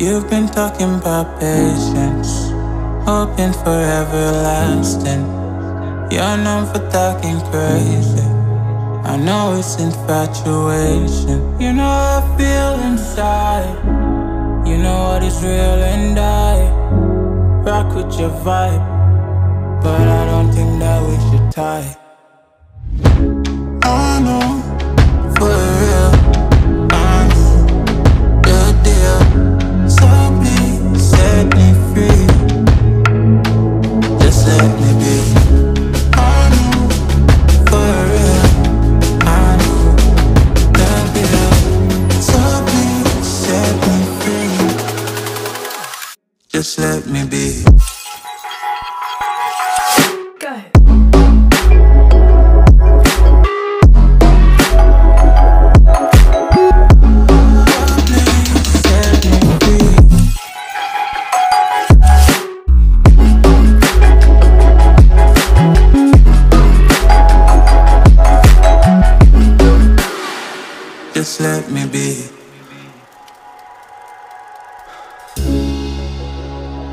You've been talking about patience, hoping for everlasting. You're known for talking crazy. I know it's infatuation. You know how I feel inside. You know what is real and I rock with your vibe, but I don't think that we should tie. I know, for real, I know the deal. So please set me free. Just let me be. I know, for real, I know the deal. So please set me free. Just let me be. Just let me be.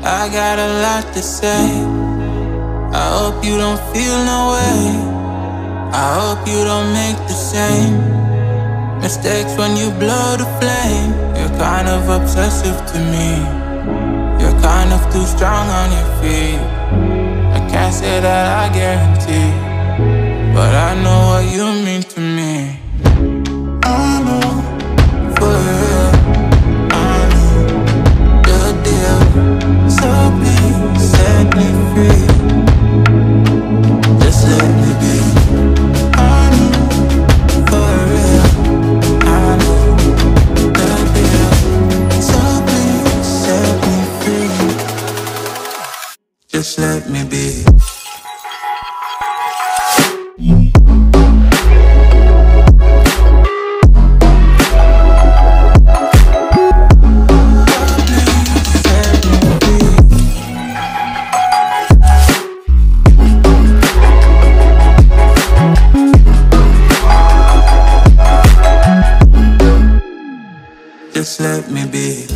I got a lot to say. I hope you don't feel no way. I hope you don't make the same mistakes when you blow the flame. You're kind of obsessive to me. You're kind of too strong on your feet. I can't say that I guarantee, but I know what you mean to me. I know, for real, I know the deal. So please set me free. Just let me be. I know, for real, I know the deal. So please set me free. Just let me be. Just let me be.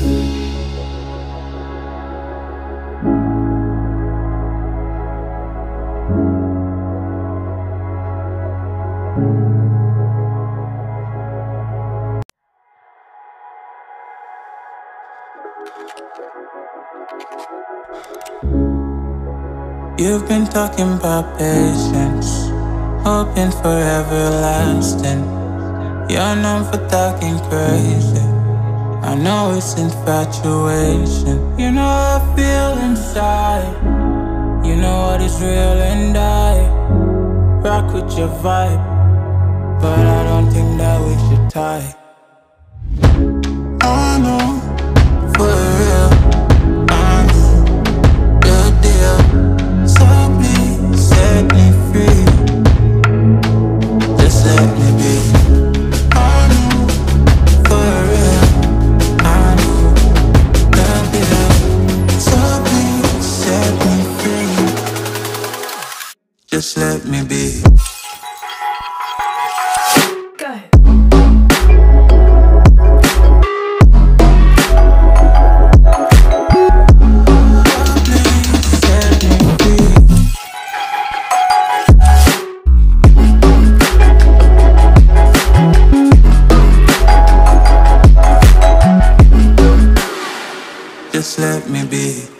You've been talking about patience, hoping for everlasting. You're known for talking crazy. I know it's infatuation. You know how I feel inside. You know what is real and I rock with your vibe, but I don't think that we should tie. I know, for real, I know the deal. So please set me free. Just let me be. I know, for real, I know the deal. So please set me free. Just let me be. Just let me be.